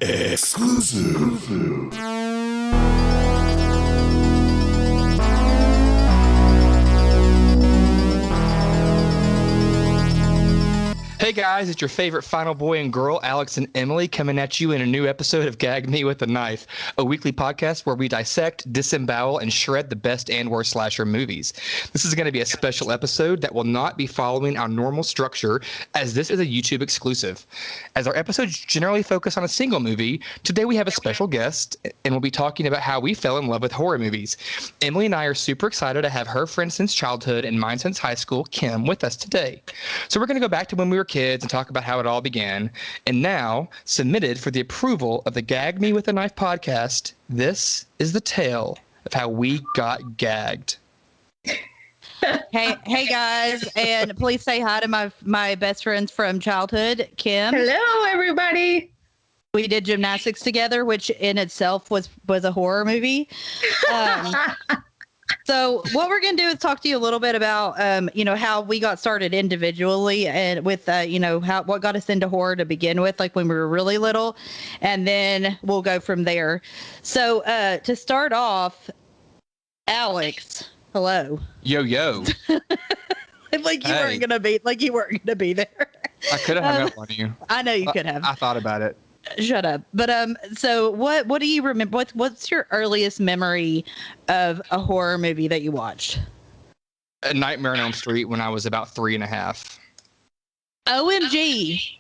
Exclusive. Hey guys, it's your favorite final boy and girl, Alex and Emily, coming at you in a new episode of Gag Me with a Knife, a weekly podcast where we dissect, disembowel, and shred the best and worst slasher movies. This is going to be a special episode that will not be following our normal structure, as this is a YouTube exclusive. As our episodes generally focus on a single movie, today we have a special guest, and we'll be talking about how we fell in love with horror movies. Emily and I are super excited to have her friend since childhood and mine since high school, Kim, with us today. So we're going to go back to when we were kids and talk about how it all began. And now, submitted for the approval of the Gag Me with a Knife podcast, this is the tale of how we got gagged. Hey guys, and please say hi to my best friends from childhood, Kim. Hello, everybody. We did gymnastics together, which in itself was a horror movie. So what we're going to do is talk to you a little bit about, how we got started individually and with, what got us into horror to begin with, like when we were really little, and then we'll go from there. So to start off, Alex, hello. Yo. Like you weren't going to be there. I could have hung up on you. I know you could have. I thought about it. Shut up. But so what do you remember? What's your earliest memory of a horror movie that you watched? A Nightmare on Elm Street when I was about 3.5. OMG.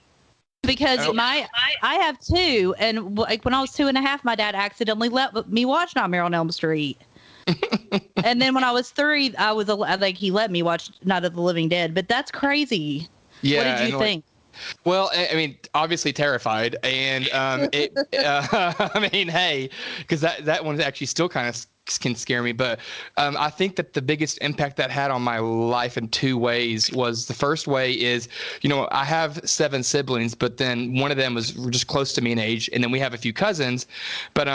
Because I have two, and like when I was 2.5, my dad accidentally let me watch Nightmare on Elm Street. And then when I was 3, I was like he let me watch Night of the Living Dead. But that's crazy. Yeah, what did you think? Well, I mean, obviously terrified, and I mean, hey, because that one actually still kind of can scare me. But I think that the biggest impact that had on my life in 2 ways was the first way is, I have 7 siblings, but then one of them was just close to me in age, and then we have a few cousins, but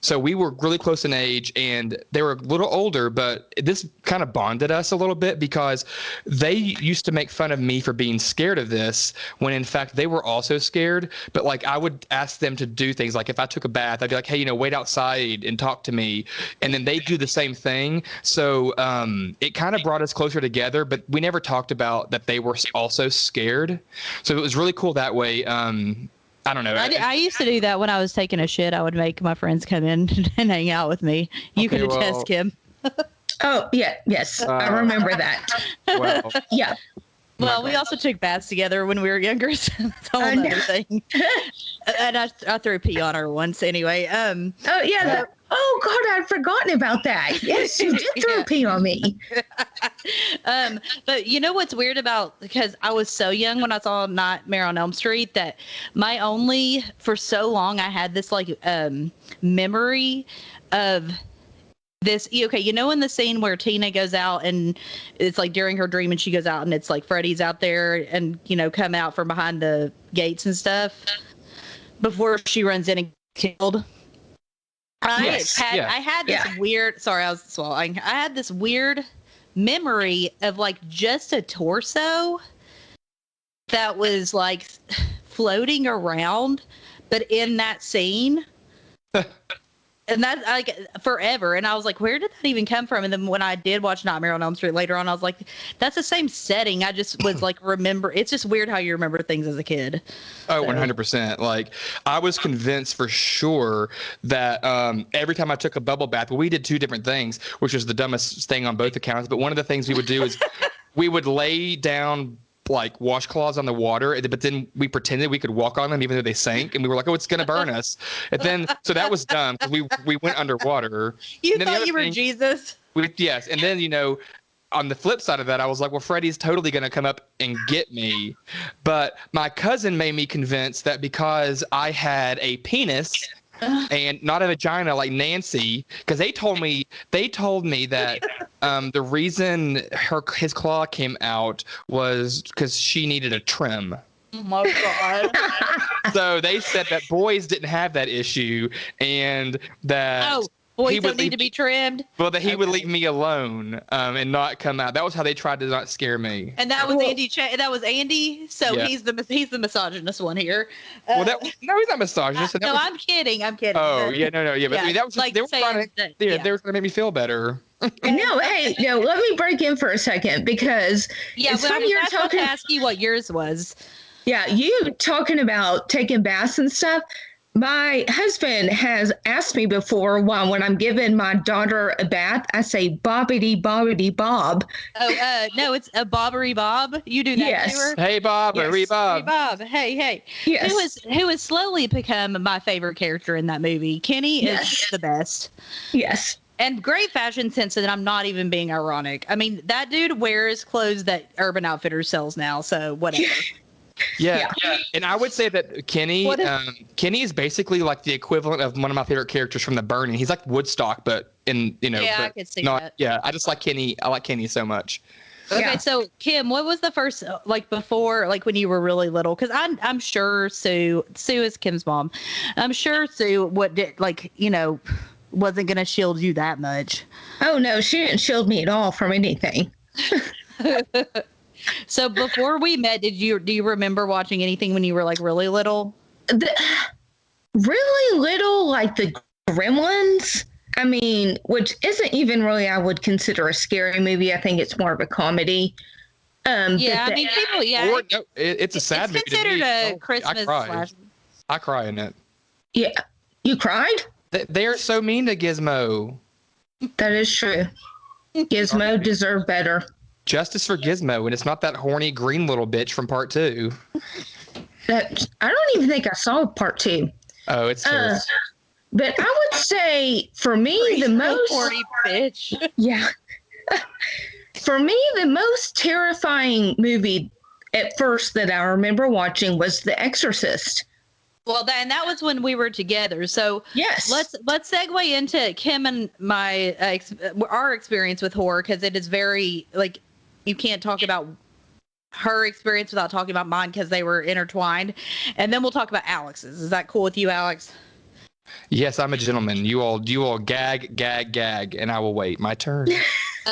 so we were really close in age, and they were a little older, but this kind of bonded us a little bit because they used to make fun of me for being scared of this when in fact they were also scared. But like I would ask them to do things like if I took a bath, I'd be like, hey, wait outside and talk to me. And then they do the same thing. So it kind of brought us closer together, but we never talked about that they were also scared. So it was really cool that way. I don't know. I used to do that when I was taking a shit. I would make my friends come in and hang out with me. You can attest, Kim. Oh, yeah. Yes. I remember that. Well, yeah. Well, we also took baths together when we were younger. So that's a whole other thing. And I threw pee on her once anyway. Oh, yeah. Oh, God, I'd forgotten about that. Yes, you did throw pee on me. But you know what's weird about, because I was so young when I saw Nightmare on Elm Street that for so long I had this like memory of this. Okay, in the scene where Tina goes out and it's like during her dream and she goes out and it's like Freddy's out there and come out from behind the gates and stuff before she runs in and killed. I had this weird. Sorry, I was swallowing. I had this weird memory of like just a torso that was like floating around, but in that scene. And that's like forever. And I was like, where did that even come from? And then when I did watch Nightmare on Elm Street later on, I was like, that's the same setting. I just was like, it's just weird how you remember things as a kid. Oh, 100%. Like I was convinced for sure that every time I took a bubble bath, we did 2 different things, which was the dumbest thing on both accounts. But one of the things we would do is we would lay down like washcloths on the water, but then we pretended we could walk on them even though they sank, and we were like, oh, it's gonna burn us. And then so that was dumb because we went underwater. You thought you were Jesus. Yes. And then on the flip side of that, I was like, well, Freddy's totally going to come up and get me. But my cousin made me convinced that because I had a penis and not a vagina like Nancy, because they told me that the reason his claw came out was because she needed a trim. Oh my God. So they said that boys didn't have that issue and that Boys he don't would need leave to be trimmed. well, that he would Okay. leave me alone and not come out. That was how they tried to not scare me. And that was Well- Andy. That was Andy. So Yeah. he's the misogynist one here. Well, no, he's not misogynist. No, that was, I'm kidding. I'm kidding. oh, but- yeah, no, yeah. But I mean, that was just, like they were trying saying to, that- yeah, yeah. they were trying to make me feel better. No, hey, no, let me break in for a second because Yeah, it's but I funny was you're about talking. to ask you what yours was. Yeah, you talking about taking baths and stuff. My husband has asked me before why when I'm giving my daughter a bath, I say bobbity bobbity bob. Oh, no, it's a Bobbery Bob. You do that Yes. to her. Hey, Bob, Yes. Hey, Bob. Hey, Bob. Hey, hey. Yes. Who has slowly become my favorite character in that movie. Kenny Yes. is the best. Yes. And great fashion sense, and I'm not even being ironic. I mean, that dude wears clothes that Urban Outfitters sells now, so whatever. Yeah. And I would say that Kenny, What if- Kenny is basically like the equivalent of one of my favorite characters from The Burning. He's like Woodstock, but Yeah, I but could see not, that. yeah. I just like Kenny. I like Kenny so much. Okay, Yeah. so Kim, what was the first like before, like when you were really little? Because I'm sure Sue is Kim's mom. I'm sure Sue wasn't gonna shield you that much. Oh no, she didn't shield me at all from anything. So before we met, do you remember watching anything when you were like really little? Really little, like the Gremlins. I mean, which isn't even really I would consider a scary movie. I think it's more of a comedy. Yeah, but I mean people. Yeah, Or, no, it's a sad it's movie. to considered me. a Oh, Christmas I cry. slash. I cry in it. yeah, you cried. They are so mean to Gizmo. That is true. Gizmo deserved better. Justice for Gizmo, and it's not that horny green little bitch from part 2. That I don't even think I saw part 2. Oh, it's terrible. But I would say for me the most Horny bitch. yeah. For me the most terrifying movie at first that I remember watching was The Exorcist. Well, that was when we were together. So Yes. let's segue into Kim and my our experience with horror, because it is very like you can't talk about her experience without talking about mine because they were intertwined. And then we'll talk about Alex's. Is that cool with you, Alex? Yes, I'm a gentleman. You all gag, and I will wait. My turn.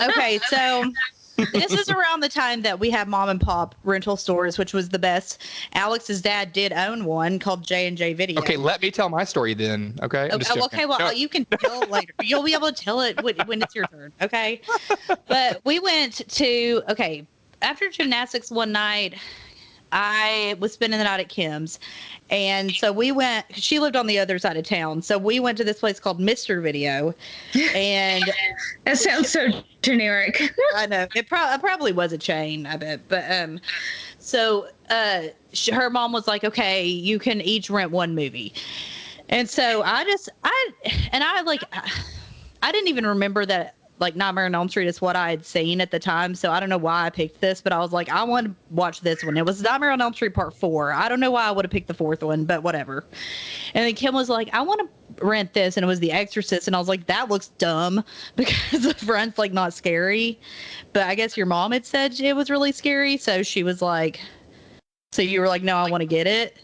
Okay, so this is around the time that we have mom and pop rental stores, which was the best. Alex's dad did own one called J&J Video. Okay, let me tell my story then. Okay. I'm just joking. Okay, well, No. you can tell it later. You'll be able to tell it when it's your turn, okay? But we went to, after gymnastics one night, I was spending the night at Kim's. And so we went, she lived on the other side of town. So we went to this place called Mr. Video. And That sounds so generic. I know it probably was a chain, I bet. But so her mom was like, okay, you can each rent one movie. And so I didn't even remember that like Nightmare on Elm Street is what I had seen at the time. So I don't know why I picked this, but I was like, I want to watch this one. It was Nightmare on Elm Street Part 4. I don't know why I would have picked the fourth one, but whatever. And then Kim was like, I want to rent this. And it was The Exorcist. And I was like, that looks dumb because the front's like not scary. But I guess your mom had said it was really scary. So she was like, so you were like, no, I want to get it.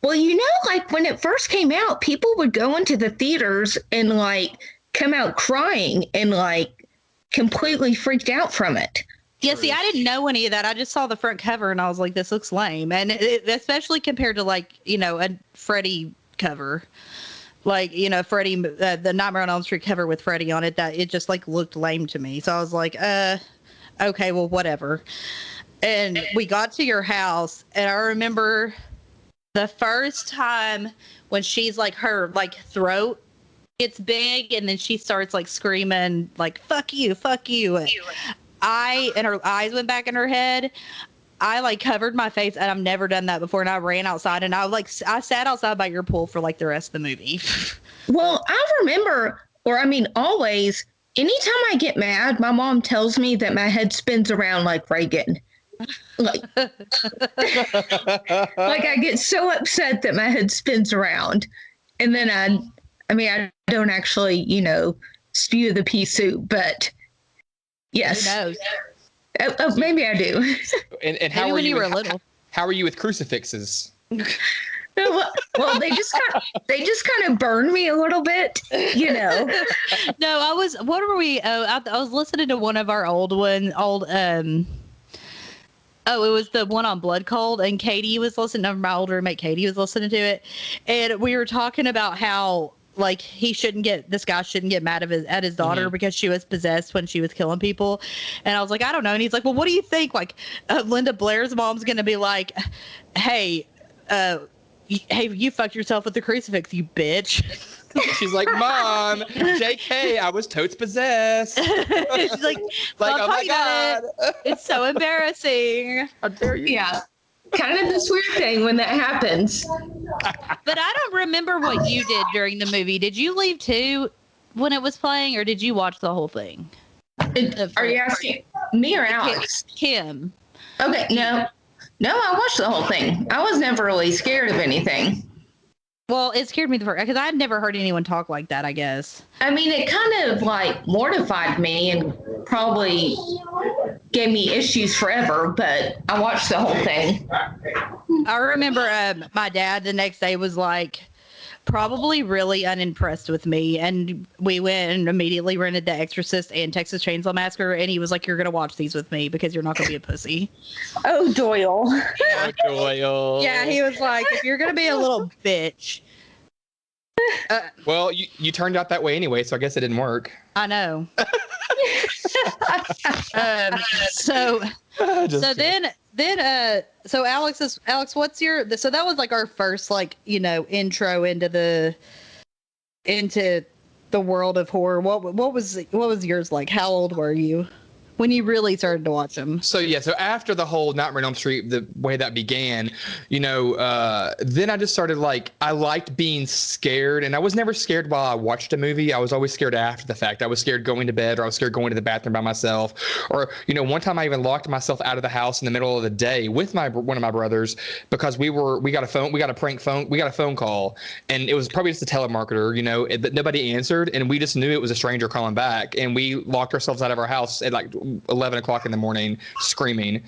Well, like when it first came out, people would go into the theaters and like come out crying and like completely freaked out from it. Yeah, see, I didn't know any of that. I just saw the front cover and I was like, this looks lame. And especially compared to like, a Freddy cover. Like, Freddy, the Nightmare on Elm Street cover with Freddy on it, that it just like looked lame to me. So I was like, okay, well, whatever. And we got to your house and I remember the first time when she's like, her like throat gets big and then she starts like screaming like fuck you and her eyes went back in her head. I like covered my face and I've never done that before, and I ran outside and I sat outside by your pool for like the rest of the movie. Well, I remember, always, anytime I get mad, my mom tells me that my head spins around like Reagan. Like I get so upset that my head spins around, and then I don't actually, spew the pea soup, but yes. Who knows? Oh, maybe I do. And how Maybe were when you you were little. How are you with crucifixes? Well, they just kind of burned me a little bit, you know. No, what were we? Oh, I was listening to one of our oh, it was the one on Blood Cold, and Katie was listening. My older roommate Katie was listening to it, and we were talking about how like this guy shouldn't get mad at his daughter because she was possessed when she was killing people, and I was like, I don't know, and he's like, well, what do you think? Like, Linda Blair's mom's gonna be like, hey, you fucked yourself with the crucifix, you bitch. She's like, Mom, JK, I was totes possessed. She's like, oh my God. It's so embarrassing. How dare you? Yeah. Kind of this weird thing when that happens. But I don't remember what you did during the movie. Did you leave too when it was playing, or did you watch the whole thing? Are you asking me or Alex? Kim. Okay, no, I watched the whole thing. I was never really scared of anything. Well, it scared me because I had never heard anyone talk like that, I guess. I mean, it kind of like mortified me and probably gave me issues forever, but I watched the whole thing. I remember my dad the next day was like probably really unimpressed with me, and we went and immediately rented The Exorcist and Texas Chainsaw Massacre, and he was like, you're going to watch these with me because you're not going to be a pussy. Oh, Doyle. Oh, Doyle. Yeah, he was like, if you're going to be a little bitch. Well, you turned out that way anyway, so I guess it didn't work. I know. So Alex, what's your, so that was like our first, like, you know, intro into the world of horror. What was yours like? How old were you when you really started to watch them? So after the whole Nightmare on Elm Street, the way that began, you know, then I just started like, I liked being scared, and I was never scared while I watched a movie. I was always scared after the fact. I was scared going to bed, or I was scared going to the bathroom by myself, or, you know, one time I even locked myself out of the house in the middle of the day with one of my brothers because we got a phone call, and it was probably just a telemarketer, you know, that nobody answered, and we just knew it was a stranger calling back, and we locked ourselves out of our house at like 11 o'clock in the morning screaming.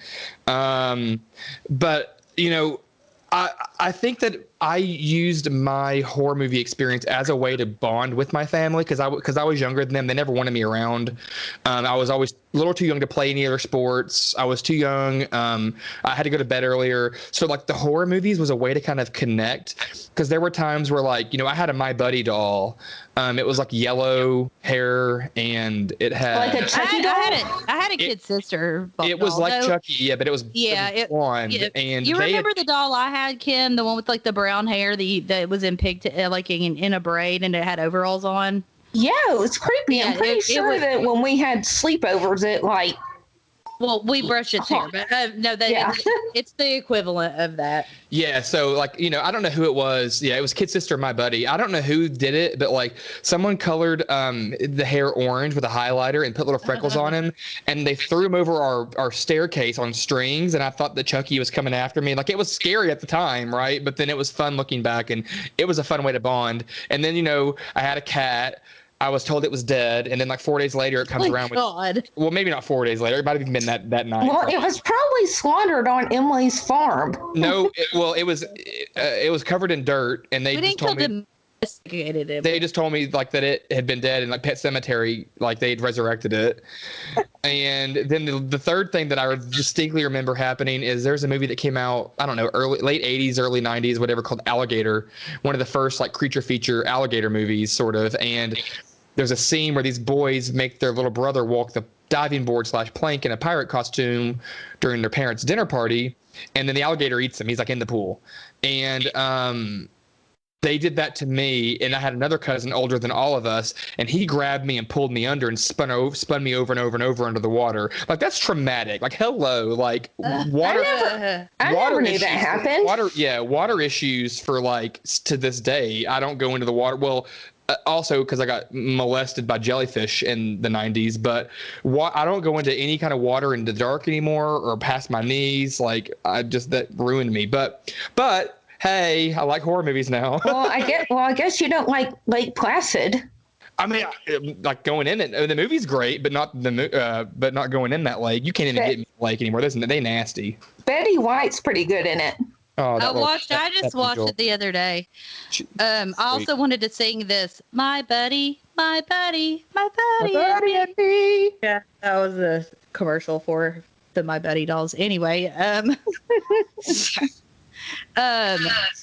But, you know, I think that I used my horror movie experience as a way to bond with my family because I was younger than them. They never wanted me around. I was always a little too young to play any other sports. I was too young. I had to go to bed earlier. So like the horror movies was a way to kind of connect, because there were times where, like, you know, I had a My Buddy doll. It was like yellow hair, and it had like a Chucky doll. I had a kid sister. It was doll, like though. Chucky, yeah, but it was blonde. Yeah. And you remember the doll I had, Kim, the one with like the brown hair that was in like in a braid, and it had overalls on? Yeah, it was creepy. Yeah, I'm pretty sure that when we had sleepovers, it like. Well, we brushed its hair, but no, it's the equivalent of that. Yeah, so like, you know, I don't know who it was. Yeah, it was kid sister, My Buddy. I don't know who did it, but like someone colored the hair orange with a highlighter and put little freckles on him, and they threw him over our staircase on strings, and I thought that Chucky was coming after me. Like, it was scary at the time, right? But then it was fun looking back, and it was a fun way to bond. And then, you know, I had a cat. I was told it was dead, and then like 4 days later, it comes around with. Well, maybe not 4 days later. It might have even been that night. Well, it was probably slaughtered on Emily's farm. No, it was covered in dirt, and they just told me. They just told me like that it had been dead, and like Pet Cemetery, like they'd resurrected it. And then the third thing that I distinctly remember happening is there's a movie that came out, I don't know, late 80s, early 90s, whatever, called Alligator, one of the first like creature feature alligator movies, sort of. And there's a scene where these boys make their little brother walk the diving board / plank in a pirate costume during their parents' dinner party, and then the alligator eats him. He's like in the pool, and they did that to me, and I had another cousin older than all of us, and he grabbed me and pulled me under and spun me over and over and over under the water. Like, that's traumatic. Like, hello, like water. I never knew that happened. Water issues for like to this day. I don't go into the water. Well, also because I got molested by jellyfish in the 90s, but I don't go into any kind of water in the dark anymore or past my knees. Like, that ruined me. But. Hey, I like horror movies now. Well, I guess you don't like Lake Placid. I mean, like going in it, the movie's great, but not going in that lake. You can't even get me in the lake anymore. They nasty. Betty White's pretty good in it. Oh, I just watched it the other day. I also wanted to sing this. My buddy, my buddy, my buddy, My buddy and me. Yeah, that was a commercial for the My Buddy dolls. Anyway,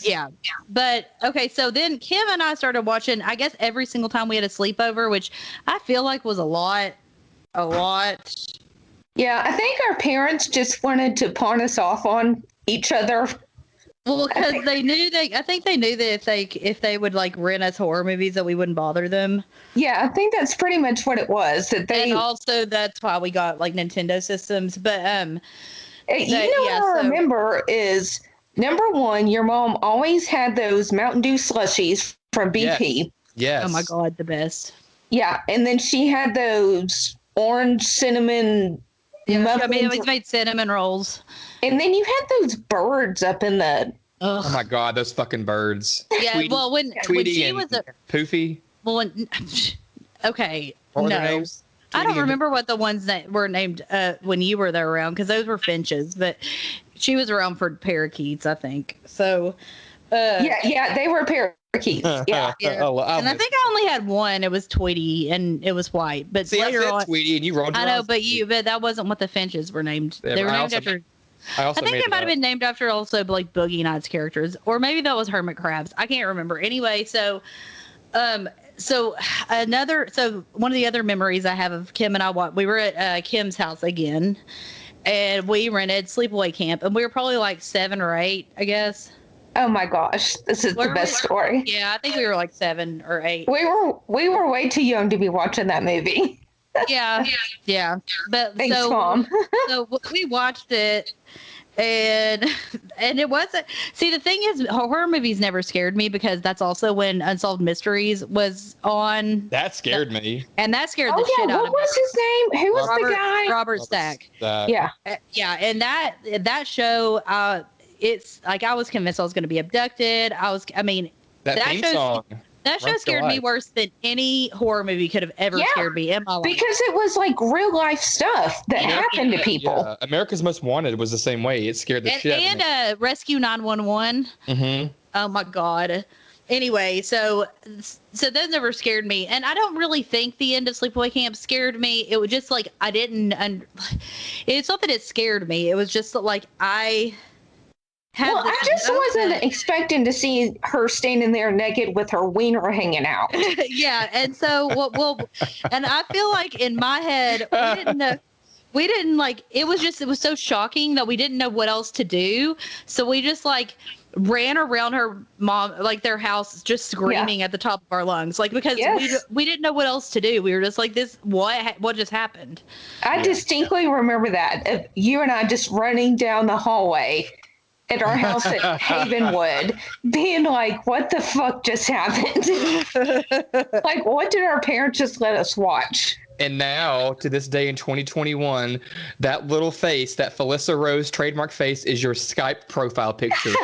yeah. But okay, so then Kim and I started watching, I guess every single time we had a sleepover, which I feel like was a lot. Yeah, I think our parents just wanted to pawn us off on each other. Well, because I think they knew that if they would like rent us horror movies that we wouldn't bother them. Yeah, I think that's pretty much what it was. And also that's why we got like Nintendo systems. But what I remember is number one, your mom always had those Mountain Dew slushies from BP. Yes. Oh my God, the best. Yeah, and then she had those orange cinnamon. Yeah, we always made cinnamon rolls. And then you had those birds up in the. Ugh. Oh my God, those fucking birds. Yeah, Tweety, well, when she was Poofy. Well, okay, What were their no. names? I don't remember what the ones that were named when you were there around, because those were finches, but she was around for parakeets, I think. So. Yeah, they were parakeets. Yeah. And I think I only had one. It was Tweety, and it was white. But see, later on, Tweety, and you rolled. I know, but that wasn't what the finches were named. They were named after. I think it might have been named after also like Boogie Nights characters, or maybe that was Hermit Crabs. I can't remember. Anyway, so one of the other memories I have of Kim and I, we were at Kim's house again, and we rented Sleepaway Camp, and we were probably like 7 or 8, I guess. Oh my gosh, this is the best story. Yeah, I think we were like 7 or 8. We were way too young to be watching that movie. Yeah. But thanks, Mom. So we watched it, and it wasn't. See, the thing is, horror movies never scared me because that's also when Unsolved Mysteries was on. That scared me. And that scared the shit out of me. What was his name? Who was the guy? Robert Stack. Yeah. Yeah, and that show. It's like I was convinced I was going to be abducted. That theme song. That show scared me worse than any horror movie could have ever scared me in my life. Because it was like real life stuff that happened to people. Yeah. America's Most Wanted was the same way. It scared the shit out of me. And Rescue 911. Mm-hmm. Oh my God. Anyway, so those never scared me, and I don't really think the end of Sleepaway Camp scared me. It was just like I didn't. It's not that it scared me. It was just like I just wasn't expecting to see her standing there naked with her wiener hanging out. Yeah, and so and I feel like in my head we didn't like it was so shocking that we didn't know what else to do, so we just like ran around her mom, like their house, just screaming at the top of our lungs, like because we didn't know what else to do. We were just like, what just happened? I distinctly remember that you and I just running down the hallway at our house at Havenwood, being like, what the fuck just happened? Like, what did our parents just let us watch? And now, to this day in 2021, that little face, that Felissa Rose trademark face, is your Skype profile picture.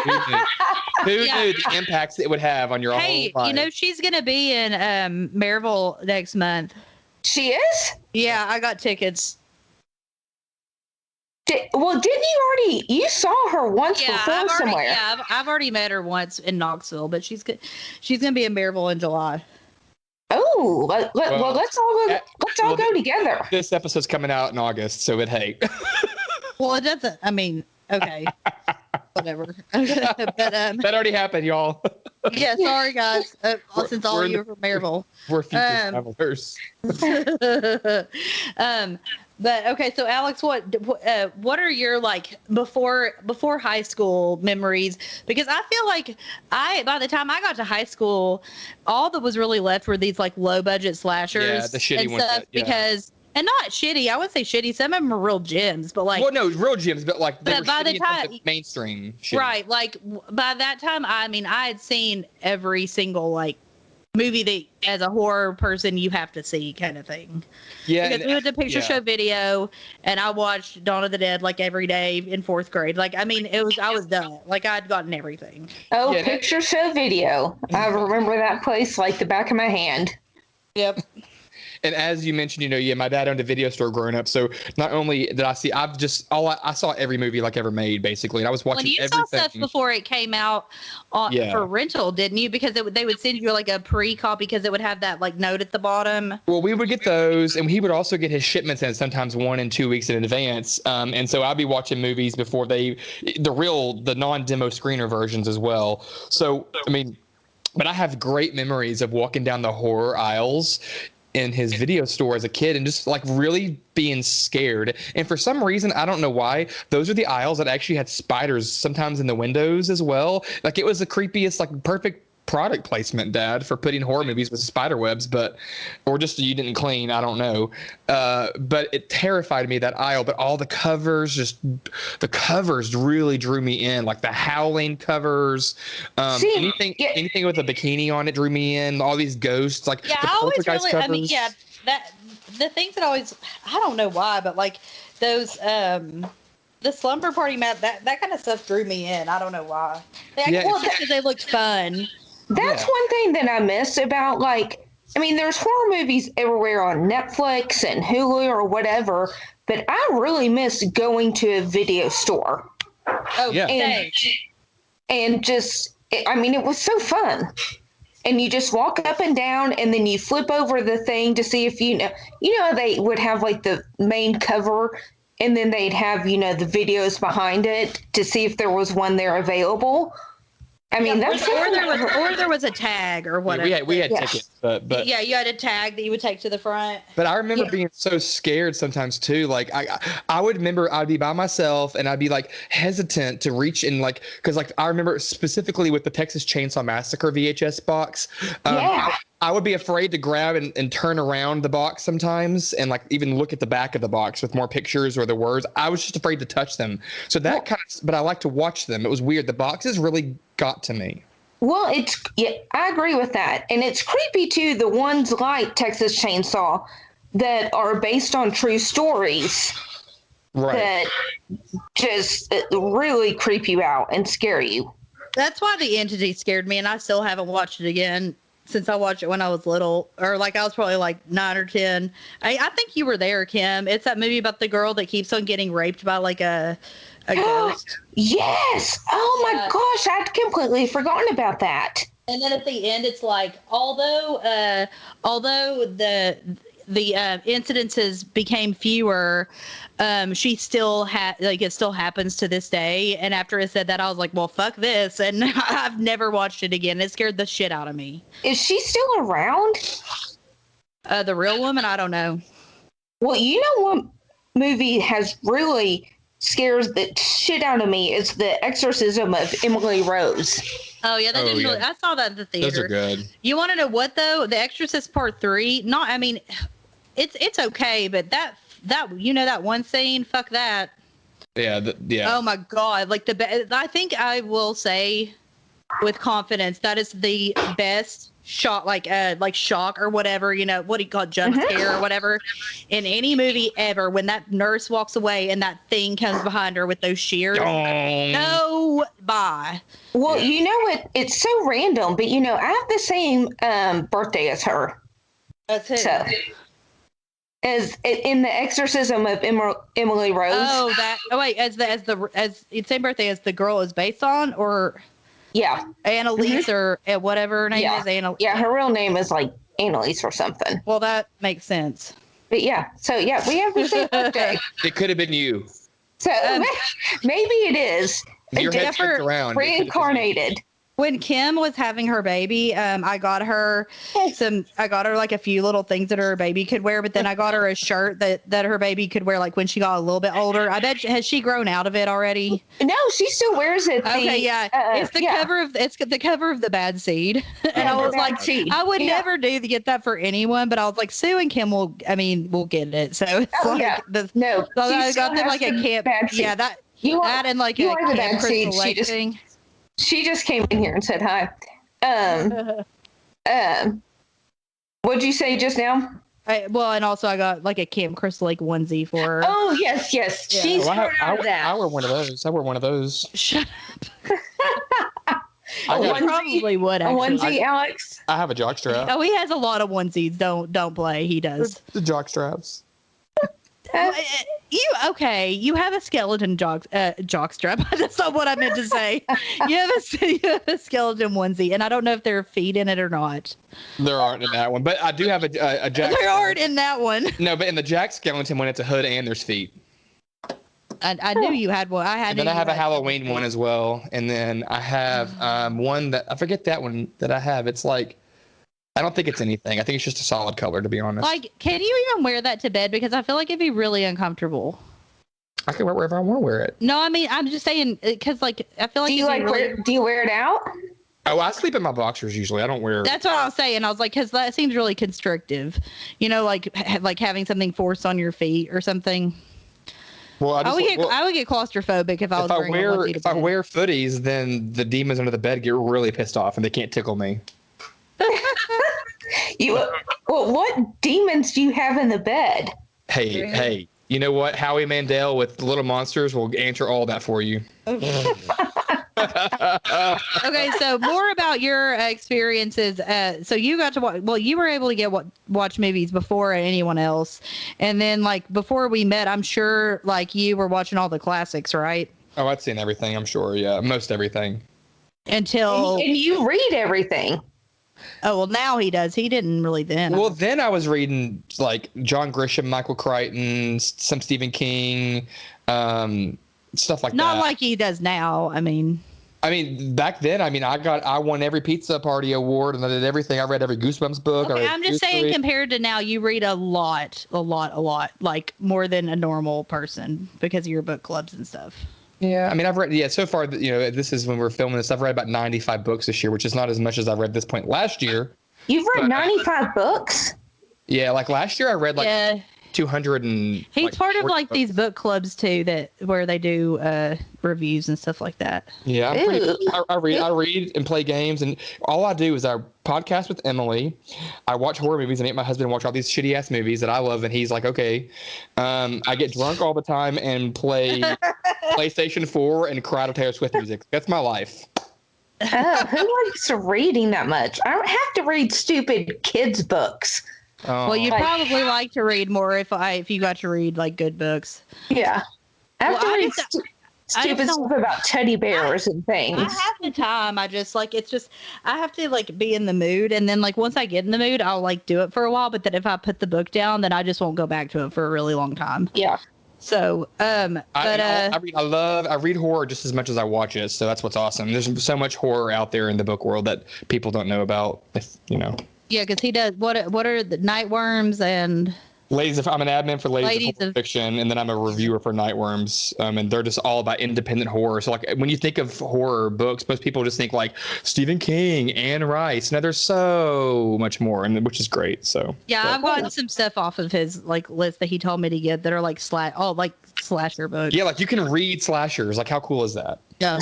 Who knew the impacts it would have on your whole life? Hey, you know, she's going to be in Maryville next month. She is? Yeah, I got tickets. You saw her once before somewhere. Yeah, I've already met her once in Knoxville, but she's going to be in Maryville in July. Oh, let's all go together. This episode's coming out in August, so Well, it doesn't. I mean, okay, whatever. But that already happened, y'all. Yeah, sorry guys. Since all of you are from Maryville, we're future travelers. But okay, so Alex, what are your like before high school memories? Because I feel like by the time I got to high school, all that was really left were these like low budget slashers. Yeah, the shitty ones. Because and not shitty. I would say shitty. Some of them are real gems, but like real gems, but like they were by the time mainstream shitty. Right, like by that time, I mean I had seen every single like movie that as a horror person you have to see kind of thing. Yeah. Because we went to picture show video and I watched Dawn of the Dead like every day in 4th grade. Like, I mean, I was done. Like I'd gotten everything. Oh, picture show video. I remember that place like the back of my hand. Yep. and as you mentioned, my dad owned a video store growing up. So not only did I see, I saw every movie like ever made, basically. And I was watching everything. You saw stuff before it came out for rental, didn't you? Because they would send you like a pre-copy because it would have that like note at the bottom. Well, we would get those, and he would also get his shipments in sometimes 1 and 2 weeks in advance. And so I'd be watching movies before the non-demo screener versions as well. So, I mean, but I have great memories of walking down the horror aisles in his video store as a kid and just like really being scared. And for some reason, I don't know why, those are the aisles that actually had spiders sometimes in the windows as well. Like it was the creepiest, like perfect product placement, Dad, for putting horror movies with spider webs, or just you didn't clean, I don't know. But it terrified me, that aisle. But all the covers really drew me in, like the Howling covers. Anything with a bikini on it drew me in. All these ghosts, like the Poltergeist covers. The things that always, I don't know why, but like those the slumber party map, that kind of stuff drew me in. I don't know why. Because they looked fun. That's one thing that I miss about, like, I mean, there's horror movies everywhere on Netflix and Hulu or whatever, but I really miss going to a video store. Oh, yeah. And just, I mean, it was so fun. And you just walk up and down, and then you flip over the thing to see if they would have like the main cover, and then they'd have, the videos behind it to see if there was one there available. I mean, or there was a tag or whatever. We had tickets, but yeah, you had a tag that you would take to the front. But I remember being so scared sometimes too. Like I would remember I'd be by myself and I'd be like hesitant to reach in, like, because like I remember specifically with the Texas Chainsaw Massacre VHS box. I would be afraid to grab and turn around the box sometimes and like even look at the back of the box with more pictures or the words. I was just afraid to touch them. So but I like to watch them. It was weird. The boxes really got to me. Well, I agree with that. And it's creepy too, the ones like Texas Chainsaw that are based on true stories. Right. That just really creep you out and scare you. That's why The Entity scared me, and I still haven't watched it again since I watched it when I was little, or like I was probably like 9 or 10. I think you were there, Kim. It's that movie about the girl that keeps on getting raped by like a ghost. Yes. Oh my gosh, I'd completely forgotten about that. And then at the end, it's like, although the incidences became fewer, she still had, like, it still happens to this day. And after it said that, I was like, well, fuck this. And I've never watched it again. It scared the shit out of me. Is she still around? The real woman? I don't know. Well, you know what movie has really scares the shit out of me is The Exorcism of Emily Rose. Oh yeah, I saw that in the theater. Those are good. You want to know what though? The Exorcist Part 3. It's okay, but that that one scene, fuck that. Yeah, Oh my god, like I think I will say with confidence that is the best shot, like shock or whatever, what do you call it, jump scare or whatever, in any movie ever, when that nurse walks away and that thing comes behind her with those shears. No, bye. Well, you know what? It's so random, but I have the same birthday as her. That's it. So, as in The Exorcism of Emily Rose. As the same birthday as the girl is based on, or Annalise or whatever her name is. Yeah, her real name is like Annalise or something. Well, that makes sense. But we have the same birthday. It could have been you. So maybe it is. Your head flipped around. Reincarnated. When Kim was having her baby, I got her like a few little things that her baby could wear, but then I got her a shirt that her baby could wear like when she got a little bit older. I bet, has she grown out of it already? No, she still wears it. It's the cover of The Bad Seed. And I was like, I would never get that for anyone, but I was like, Sue and Kim we'll get it. So it's I got them like a camp. Yeah, that and like a Camp Crystal Lake thing. She just came in here and said hi. What'd you say just now? And also I got like a Camp Crystal Lake onesie for her. Oh, yes. Yeah. She's I wear one of those. Shut up. I A got- He probably would A actually. onesie, Alex? I have a jockstrap. Oh, he has a lot of onesies. Don't play. He does. The jockstraps. You okay? You have a skeleton jockstrap. That's not what I meant to say. You have a skeleton onesie, and I don't know if there are feet in it or not. There aren't in that one, but I do have a jack. There aren't in that one. No, but in the jack skeleton one, it's a hood and there's feet. I knew you had one. And then I have a Halloween one as well, and then I have one that I forget that one that I have. It's like I don't think it's anything. I think it's just a solid color, to be honest. Like, can you even wear that to bed? Because I feel like it'd be really uncomfortable. I can wear it wherever I want to wear it. No, I mean, I'm just saying, because, like, I feel like... Do you wear it out? Oh, I sleep in my boxers usually. I don't wear... That's what I was saying. I was like, because that seems really constrictive. You know, like having something forced on your feet or something. Well, I would get claustrophobic if I was wearing a onesie to If I bed. wear footies, then the demons under the bed get really pissed off and they can't tickle me. What demons do you have in the bed? Hey, you know what? Howie Mandel with Little Monsters will answer all that for you. Okay, so more about your experiences. So you got to watch. Well, you were able to watch movies before anyone else, and then like before we met, I'm sure like you were watching all the classics, right? Oh, I'd seen everything. I'm sure. Yeah, most everything. Until And you read everything. oh well, now he does. He didn't really then. Well, then I was reading like John Grisham, Michael Crichton, some Stephen King, stuff like that. Not like he does now. I mean, back then, I won every pizza party award and I did everything. I read every Goosebumps book. okay, I'm just saying compared to now, you read a lot, like more than a normal person because of your book clubs and stuff. Yeah, I've read, so far, this is when we're filming this, I've read about 95 books this year, which is not as much as I've read this point last year. You've read 95 books? Yeah, like last year I read like 200 and... He's like, part of 40 like books. these book clubs too, where they do reviews and stuff like that. Yeah, I read and play games, and all I do is I podcast with Emily. I watch horror movies. I make my husband watch all these shitty ass movies that I love, and he's like, okay. I get drunk all the time and play PlayStation 4 and cry to Taylor Swift music. That's my life. Oh, who likes reading that much? I don't have to read stupid kids' books. Well, you'd probably like to read more if you got to read like good books. Yeah. I have to read I stupid just stuff about teddy bears and things. I have the time. I just like I have to like be in the mood, and then like once I get in the mood, I'll like do it for a while. But then if I put the book down, then I just won't go back to it for a really long time. Yeah. So, I read horror just as much as I watch it, so that's what's awesome. There's so much horror out there in the book world that people don't know about. yeah, because he does. What are the Nightworms and? I'm an admin for Ladies of Horror of Fiction, and then I'm a reviewer for Nightworms, and they're just all about independent horror. So, like, when you think of horror books, most people just think like Stephen King, Anne Rice. Now, there's so much more, and which is great. So, yeah, I've gotten some stuff off of his like list that he told me to get that are like slasher books. yeah, like you can read slashers. Like, how cool is that? Yeah.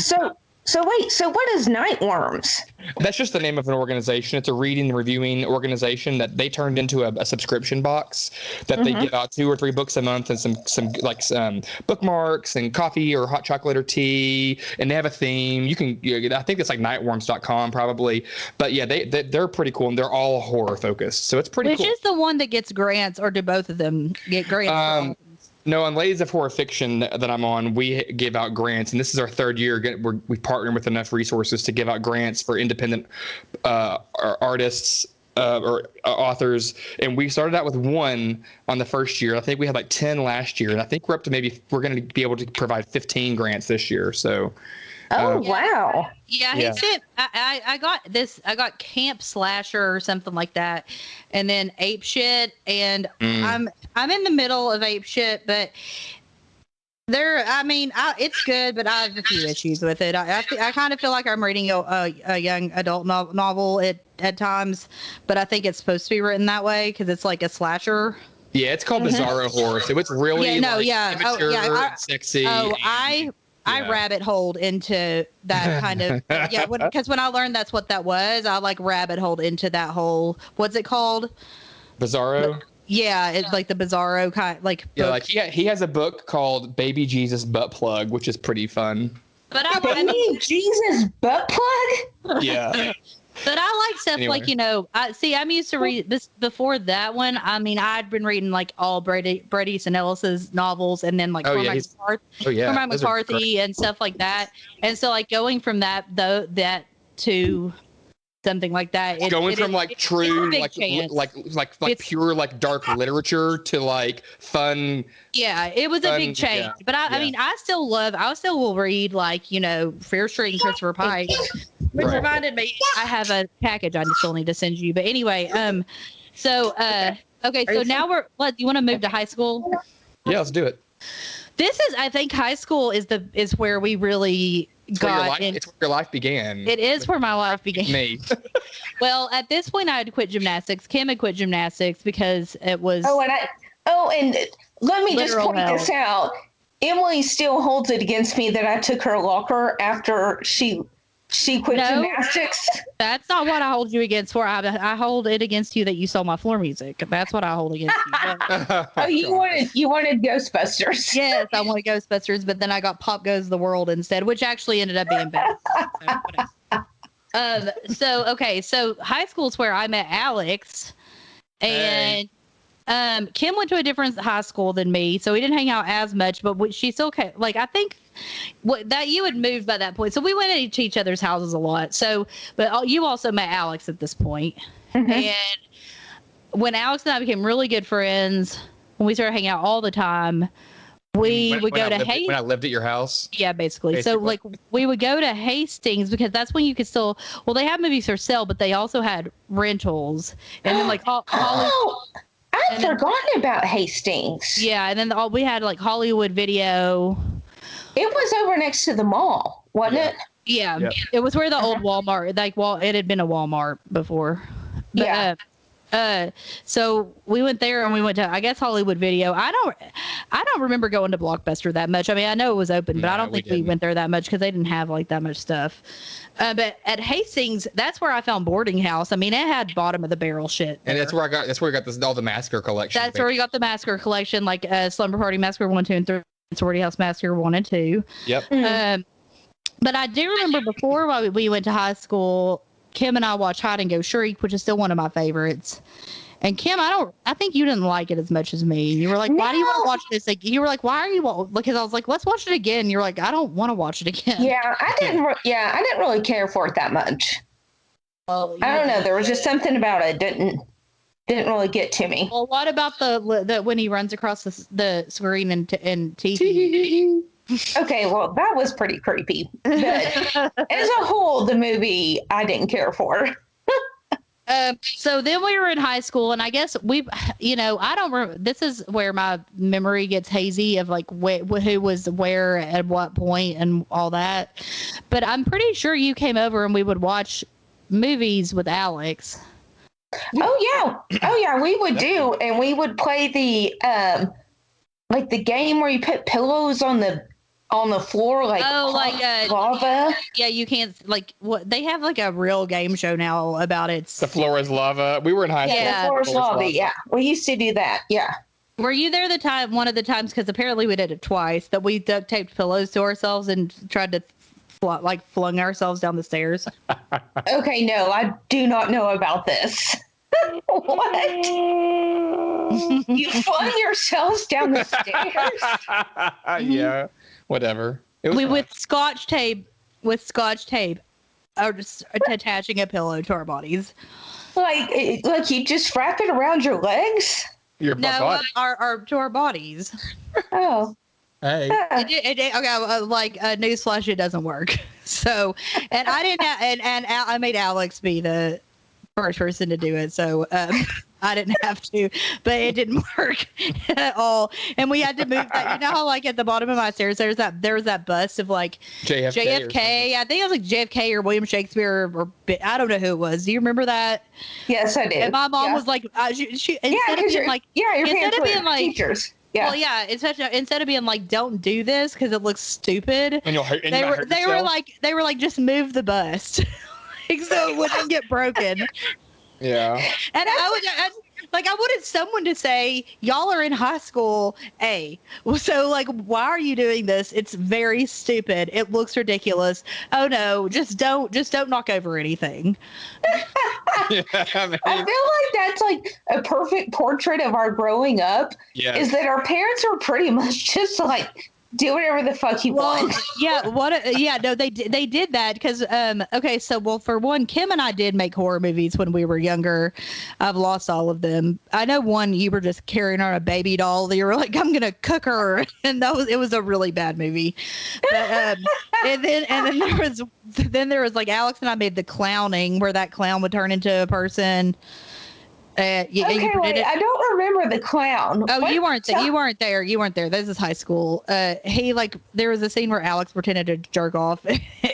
So what is Nightworms? That's just the name of an organization. It's a reading and reviewing organization that they turned into a subscription box that they give out 2 or 3 books a month and some bookmarks and coffee or hot chocolate or tea, and they have a theme. I think it's like nightworms.com probably, but yeah, they're pretty cool and they're all horror focused, so it's pretty cool. Which is the one that gets grants, or do both of them get grants? No, on Ladies of Horror Fiction that I'm on, we give out grants, and this is our 3rd year. We've partnered with enough resources to give out grants for independent artists or authors, and we started out with 1 on the first year. I think we had like 10 last year, and I think we're going to be able to provide 15 grants this year. So. Wow. Yeah, he said I got Camp Slasher or something like that, and then Ape Shit, and I'm in the middle of Ape Shit, but it's good, but I have a few issues with it. I kind of feel like I'm reading a young adult novel at times, but I think it's supposed to be written that way because it's like a slasher. Yeah, it's called Bizarro Horror, so it's really immature and sexy. I rabbit holed into that kind of because when I learned that's what that was, I like rabbit holed into that whole what's it called? Bizarro. Yeah, it's like the Bizarro kind like. Yeah, book. Like he has a book called Baby Jesus Butt Plug, which is pretty fun. But I Baby Jesus butt plug? Yeah. But I like stuff Anyway. like, I'm used to read this before that one. I mean, I'd been reading like all Bret Easton Ellis's novels, and then like Oh, yeah, Cormac those are McCarthy and stuff like that. And so like going from that to something like that. Going from like true, like It's- pure, like dark literature to like fun. Yeah, it was a big change. yeah, But I mean, I still will read like, Fear Street and Christopher Pike. Which Right. reminded me, I have a package I still need to send you. But anyway, okay, so now you want to move to high school? Yeah, let's do it. I think high school is where we really It's where your life began. It is where my life began. Me. Well, at this point, I had quit gymnastics. Kim had quit gymnastics because it was. And let me just point hell. this out. Emily still holds it against me that I took her locker after she quit gymnastics. That's not what I hold you against for. I hold it against you that you stole my floor music. That's what I hold against you. You wanted Ghostbusters. Yes, I wanted Ghostbusters, but then I got Pop Goes the World instead, which actually ended up being better. So high school is where I met Alex, and Kim went to a different high school than me, so we didn't hang out as much. But she still came. Like I think that you had moved by that point, so we went to each other's houses a lot. So, but you also met Alex at this point. And when Alex and I became really good friends, when we started hanging out all the time, we would go to Hastings. When I lived at your house? Yeah, basically. So, like, we would go to Hastings because that's when you could still, they had movies for sale, but they also had rentals. And then, like, I'd forgotten about Hastings. Yeah, and then we had, like, Hollywood Video. It was over next to the mall, wasn't it? Yeah. Yep. It was where the old Walmart, it had been a Walmart before. But, yeah. So we went there and we went to, I guess, Hollywood Video. I don't remember going to Blockbuster that much. I mean, I know it was open, but I don't think we went there that much because they didn't have like that much stuff. But at Hastings, that's where I found Boarding House. I mean, it had bottom of the barrel shit there. And that's where we got all the Massacre collection. That's where we got the Massacre collection, like Slumber Party Massacre 1, 2, and 3, Sorority House Massacre 1 and 2. Yep. But I do remember before we went to high school, Kim and I watched Hide and Go Shriek, which is still one of my favorites. And Kim, I think you didn't like it as much as me. You were like, why do you want to watch this? Like, you were like, why are you? Because I was like, let's watch it again. You're like, I don't want to watch it again. Yeah, I didn't really care for it that much. Well, I don't know. There was just something about it didn't really get to me. Well, what about the when he runs across the screen and TV? Okay, well, that was pretty creepy. But as a whole, the movie I didn't care for. So then we were in high school, and I guess I don't remember. This is where my memory gets hazy of like who was where at what point and all that. But I'm pretty sure you came over and we would watch movies with Alex. Oh yeah, we would do, and we would play the like the game where you put pillows on the floor, like lava. Yeah, you can't what they have like a real game show now about it. The floor is lava. We were in high school. Yeah, the floor is lava. Yeah, we used to do that. Yeah. Were you there one of the times? Because apparently we did it twice. That we duct taped pillows to ourselves and tried to flung ourselves down the stairs. Okay, no, I do not know about this. What? You flung yourselves down the stairs? Yeah. Whatever. With scotch tape, or just attaching a pillow to our bodies. Like you just wrap it around your legs? To our bodies. Oh. Hey. Okay. Newsflash, it doesn't work. So, and I didn't and I made Alex be the first person to do it. So, I didn't have to, but it didn't work at all. And we had to move that. You know how like at the bottom of my stairs, there was that bust of like JFK. I think it was like JFK or William Shakespeare or I don't know who it was. Do you remember that? Yes, I did. And my mom was like, she instead of being like, instead of being like teachers. Yeah. Well, yeah. Instead of being like, don't do this because it looks stupid. And they were like, just move the bust, so it wouldn't get broken. Yeah. And Like, I wanted someone to say, y'all are in high school, A. So, like, why are you doing this? It's very stupid. It looks ridiculous. Oh, no, just don't knock over anything. Yeah, I mean, I feel like that's like a perfect portrait of our growing up. yeah. Is that our parents are pretty much just like, do whatever the fuck you want. Yeah, no, they did that because okay, so well, for one, Kim and I did make horror movies when we were younger. I've lost all of them. I know one you were just carrying on a baby doll. You were like, I'm gonna cook her, and it was a really bad movie. But, and then there was like Alex and I made The Clowning, where that clown would turn into a person. Okay, wait, I don't remember The Clown. Oh, What? you weren't there. You weren't there. This is high school. There was a scene where Alex pretended to jerk off,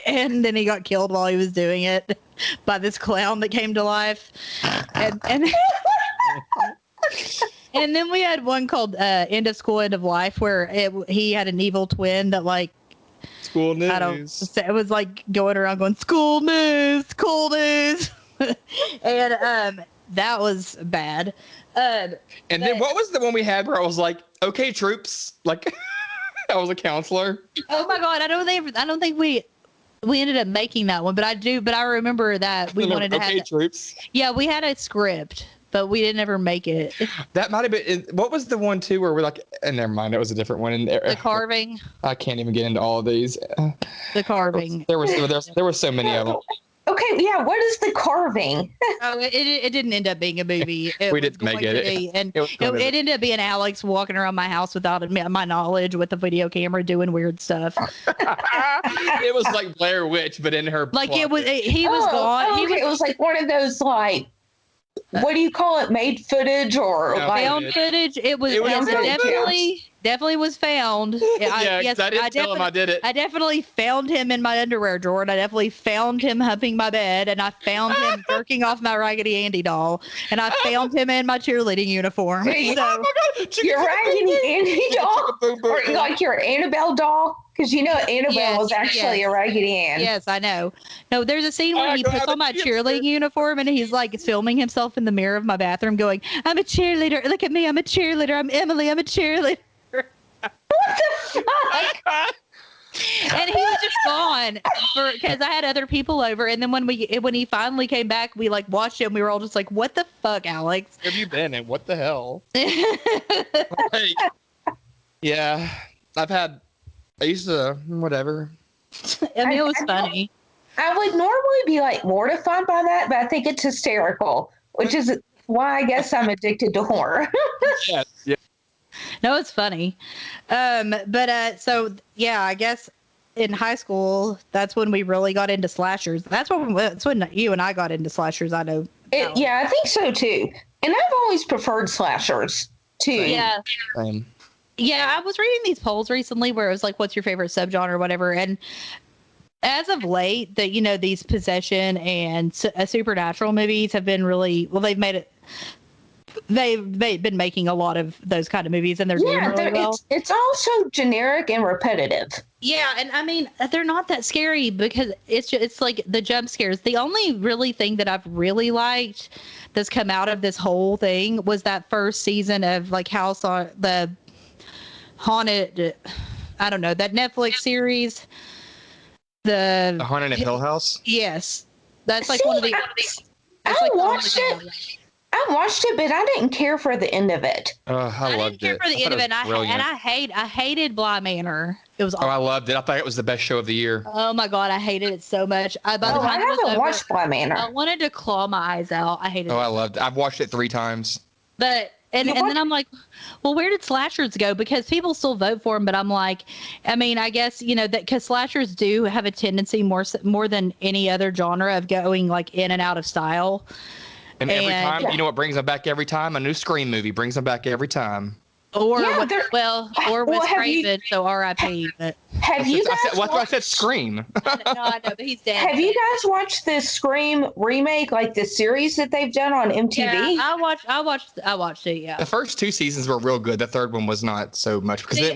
and then he got killed while he was doing it by this clown that came to life. And and then we had one called End of School, End of Life, where he had an evil twin that like School news. It was like going around going school news, and that was bad. And then what was the one we had where I was like, okay, troops, like I was a counselor. Oh my God. I don't think we ended up making that one, but I remember that we wanted to have troops. Yeah, we had a script, but we didn't ever make it. That might have been, what was the one too where we're like, and never mind, it was a different one. The carving. I can't even get into all of these. The carving. There were so many of them. Okay, yeah, what is The Carving? Oh, it didn't end up being a movie. We didn't make it. It ended up being Alex walking around my house without my knowledge with a video camera doing weird stuff. It was like Blair Witch, but in her like closet. he was gone. Okay, it was like one of those like, what do you call it? Made footage or like found footage. It was definitely was found. I didn't tell him I did it. I definitely found him in my underwear drawer, and I definitely found him humping my bed, and I found him jerking off my Raggedy Andy doll, and I found him in my cheerleading uniform. So, oh my God, your Raggedy Andy doll, or like your Annabelle doll. Because you know Annabelle was actually a Raggedy Ann. Yes, I know. No, there's a scene where he puts on my cheerleading uniform and he's like filming himself in the mirror of my bathroom going, I'm a cheerleader. Look at me. I'm a cheerleader. I'm Emily. I'm a cheerleader. What the fuck? And he was just gone because I had other people over. And then when he finally came back, we like watched him. We were all just like, what the fuck, Alex? Where have you been and what the hell? Like, yeah, I used to, whatever. I mean, it was funny. I would normally be like mortified by that, but I think it's hysterical, which is why I guess I'm addicted to horror. Yes. Yeah. No, it's funny. So yeah, I guess in high school, that's when we really got into slashers. That's when you and I got into slashers. I know. Yeah, I think so too. And I've always preferred slashers too. Yeah. Same. Yeah, I was reading these polls recently where it was like, what's your favorite subgenre or whatever. And as of late, these possession and supernatural movies have been really, well, they've been making a lot of those kind of movies, and they're doing really well. It's also generic and repetitive. Yeah, and I mean, they're not that scary because it's like the jump scares. The only really thing that I've really liked that's come out of this whole thing was that first season of like House on the Haunted, I don't know, that Netflix series. The Haunted at Hill House? Yes. That's like one of the I watched it, but I didn't care for the end of it. I didn't care for the end of it, I hated Bly Manor. It was awful. I loved it. I thought it was the best show of the year. Oh my God, I hated it so much. I haven't watched Bly Manor. I wanted to claw my eyes out. I hated it. I loved it. I've watched it 3 times. But and then I'm like, well, where did slashers go? Because people still vote for them, but I'm like, I mean, I guess that because slashers do have a tendency more than any other genre of going like in and out of style. And every time, you know what brings them back every time? A new Scream movie brings them back every time. Or Wes Craven, so R.I.P. But have you guys? I said Scream. No, I know, but he's dead. Have you guys watched the Scream remake, like the series that they've done on MTV? Yeah, I watched it. Yeah. The first 2 seasons were real good. The third one was not so much because it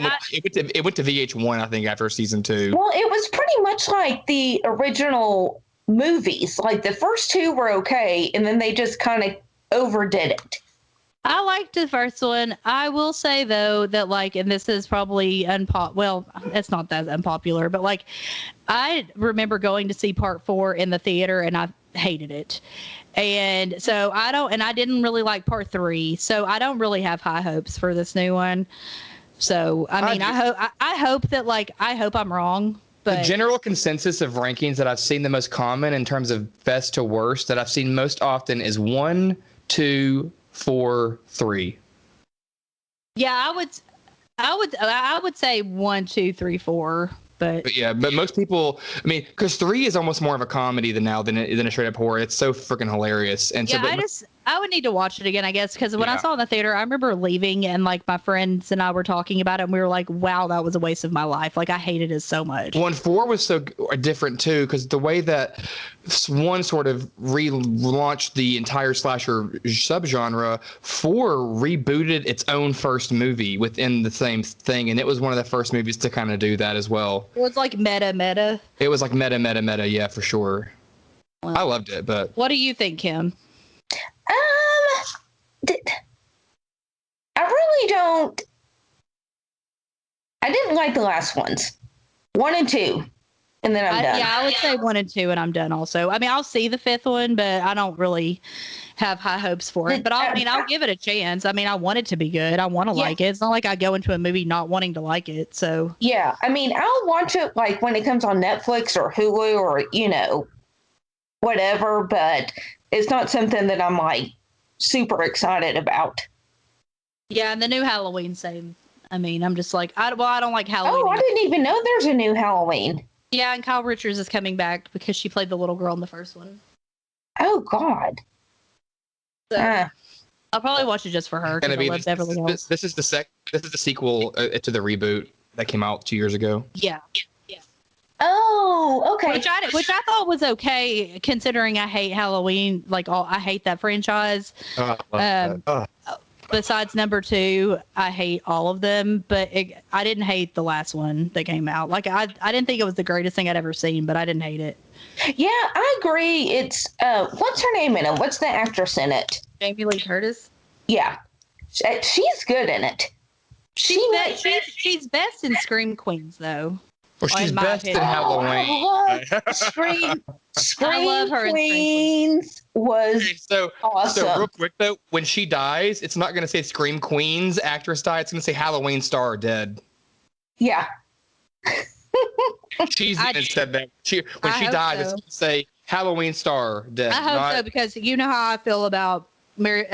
went to VH1, I think, after season 2. Well, it was pretty much like the original movies. Like the first 2 were okay, and then they just kind of overdid it. I liked the first one. I will say though that like, and this is probably well, it's not that unpopular, but like, I remember going to see part 4 in the theater and I hated it. And so I didn't really like part 3. So I don't really have high hopes for this new one. So, I mean, I hope that like, I hope I'm wrong. But the general consensus of rankings that I've seen the most common in terms of best to worst that I've seen most often is 1, 2, 4, 3. yeah, I would say 1, 2, 3, 4. But yeah, but most people, I mean, because 3 is almost more of a comedy than a straight up horror. It's so freaking hilarious. And so, yeah, I would need to watch it again, I guess, because when I saw it in the theater, I remember leaving and like my friends and I were talking about it, and we were like, "Wow, that was a waste of my life." Like I hated it so much. 1, 4 was so different too, because the way that 1 sort of relaunched the entire slasher subgenre, 4 rebooted its own first movie within the same thing, and it was one of the first movies to kind of do that as well. It was like meta. It was like meta, yeah, for sure. Well, I loved it, but what do you think, Kim? I really don't. I didn't like the last ones, 1 and 2, and then I'm done. Yeah, I would say 1 and 2, and I'm done. Also, I mean, I'll see the 5th one, but I don't really have high hopes for it. But I'll give it a chance. I mean, I want it to be good. I want to like it. It's not like I go into a movie not wanting to like it. So yeah, I mean, I'll watch it like when it comes on Netflix or Hulu or whatever. But it's not something that I'm like super excited about. Yeah, and the new Halloween same. I mean, I'm just like, I don't like Halloween. Oh, I didn't even know there's a new Halloween. Yeah, and Kyle Richards is coming back because she played the little girl in the first one. Oh God. So, I'll probably watch it just for her. This is the sequel to the reboot that came out 2 years ago. Yeah. Oh, okay. Which I thought was okay considering I hate Halloween. Like I hate that franchise. Besides number 2, I hate all of them, but I didn't hate the last one that came out. Like I didn't think it was the greatest thing I'd ever seen, but I didn't hate it. Yeah, I agree. It's what's her name in it? What's the actress in it? Jamie Lee Curtis. Yeah, she's good in it. She's best in Scream Queens, though. Well, she's best in Halloween. I love Scream I love her Queens was awesome. So real quick though, when she dies, it's not going to say Scream Queens actress died. It's going to say Halloween star dead. Yeah. She's said that when she dies, it's going to say Halloween star dead. I hope so, because you know how I feel about Mary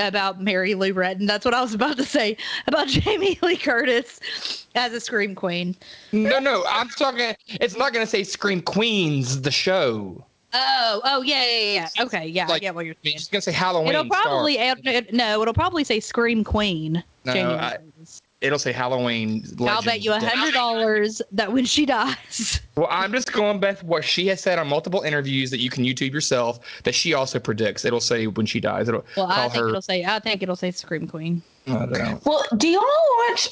Lou Retton. That's what I was about to say about Jamie Lee Curtis as a Scream Queen. No, I'm talking. It's not going to say Scream Queens, the show. Oh, yeah. Okay, yeah, I get what you're saying. It's going to say Halloween. It'll probably say Scream Queen. No, it'll say Halloween. I'll bet you $100 that when she dies. Well, I'm just going with what she has said on multiple interviews that you can YouTube yourself. That she also predicts. It'll say when she dies. I think it'll say Scream Queen. I don't know. Well, do you watch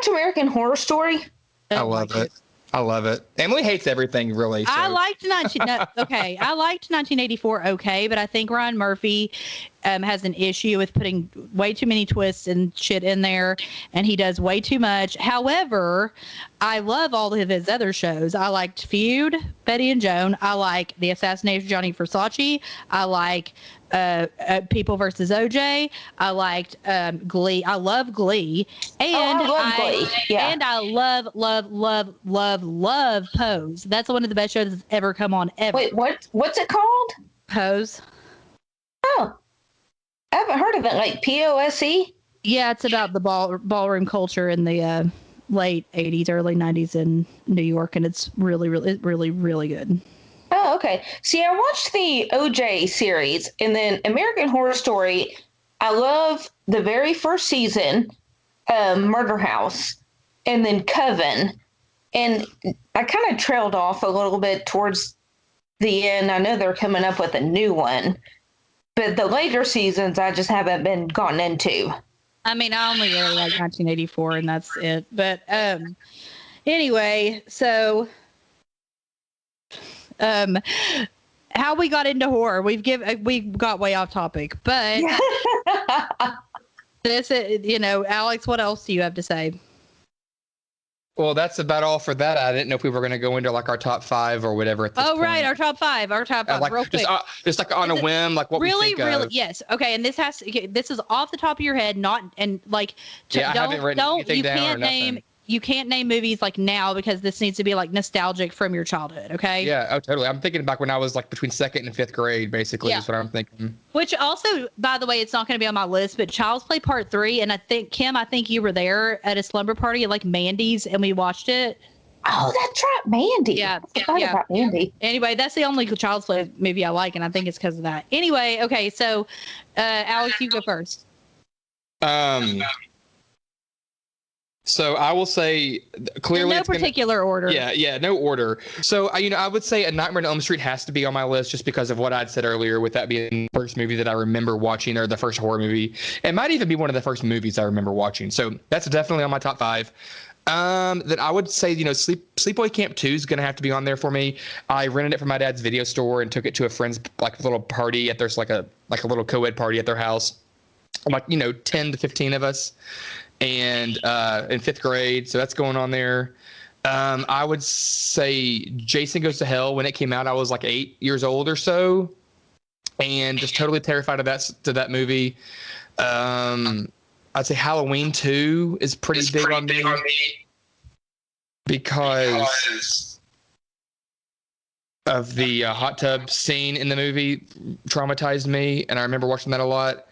American Horror Story? I love it. I love it. Emily hates everything, really. So. I liked 1984, okay, but I think Ryan Murphy has an issue with putting way too many twists and shit in there, and he does way too much. However, I love all of his other shows. I liked Feud, Betty and Joan. I like The Assassination of Gianni Versace. I like People versus OJ. I liked Glee. I love Glee. And I love Glee. Yeah. And I love Pose. That's one of the best shows that's ever come on ever. Wait, what's it called? Pose. Oh, I haven't heard of it. Like POSE? Yeah, it's about the ballroom culture in the late 80s, early 90s in New York, and it's really, really, really, really good. Oh, okay. See, I watched the OJ series, and then American Horror Story. I love the very first season, Murder House, and then Coven. And I kind of trailed off a little bit towards the end. I know they're coming up with a new one, but the later seasons I just haven't been gotten into. I mean, I only really like 1984, and that's it. But anyway, so how we got into horror? We got way off topic, but This is, Alex, what else do you have to say? Well, that's about all for that. I didn't know if we were going to go into like our top 5 or whatever at this point. Right, our top five, like real quick. Just like on a whim, like what really, we think really, of. yes. Okay, and this is off the top of your head, not and like. I haven't written anything down or nothing. You can't name movies like now because this needs to be like nostalgic from your childhood. Okay. Yeah. Oh, totally. I'm thinking back when I was like between 2nd and 5th grade, basically. Yeah. Is what I'm thinking. Which also, by the way, it's not going to be on my list, but Child's Play Part 3, and I think Kim, you were there at a slumber party at like Mandy's, and we watched it. Oh, that's right, Mandy. Yeah. I forgot about Mandy. Anyway, that's the only Child's Play movie I like, and I think it's because of that. Anyway, okay, so Alex, you go first. So I will say clearly in no particular order. Yeah, no order. So I would say A Nightmare on Elm Street has to be on my list just because of what I'd said earlier, with that being the first movie that I remember watching, or the first horror movie. It might even be one of the first movies I remember watching. So that's definitely on my top 5. Then I would say, Sleepaway Camp 2 is going to have to be on there for me. I rented it from my dad's video store and took it to a friend's like little party at there's like a little co-ed party at their house. Like 10 to 15 of us. And in 5th grade, so that's going on there. I would say Jason Goes to Hell. When it came out, I was like 8 years old or so, and just totally terrified of that movie. I'd say Halloween 2 is pretty big on me because of the hot tub scene in the movie. Traumatized me, and I remember watching that a lot.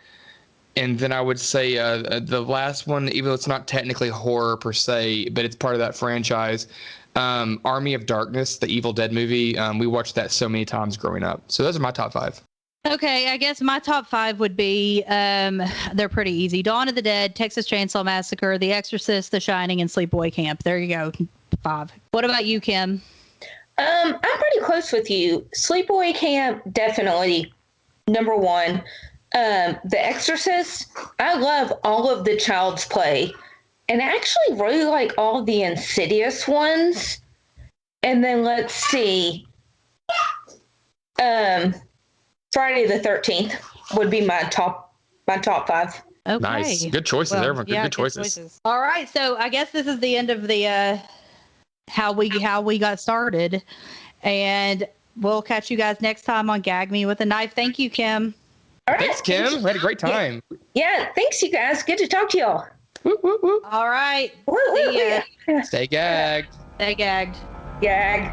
And then I would say the last one, even though it's not technically horror per se, but it's part of that franchise, Army of Darkness, the Evil Dead movie. We watched that so many times growing up. So those are my top 5. Okay, I guess my top 5 would be, they're pretty easy. Dawn of the Dead, Texas Chainsaw Massacre, The Exorcist, The Shining, and Sleepaway Camp. There you go, 5. What about you, Kim? I'm pretty close with you. Sleepaway Camp, definitely number 1. The Exorcist, I love all of the Child's Play, and I actually really like all of the Insidious ones. And then let's see, Friday the 13th would be my top 5. Okay. Nice, good choices, everyone. Good choices. All right, so I guess this is the end of the how we got started, and we'll catch you guys next time on Gag Me with a Knife. Thank you, Kim. All right. Thanks, Kim. We had a great time. Yeah, thanks, you guys. Good to talk to y'all. Woo, woo, woo. All right. Woo, woo, See ya. Stay gagged. Stay gagged. Gag.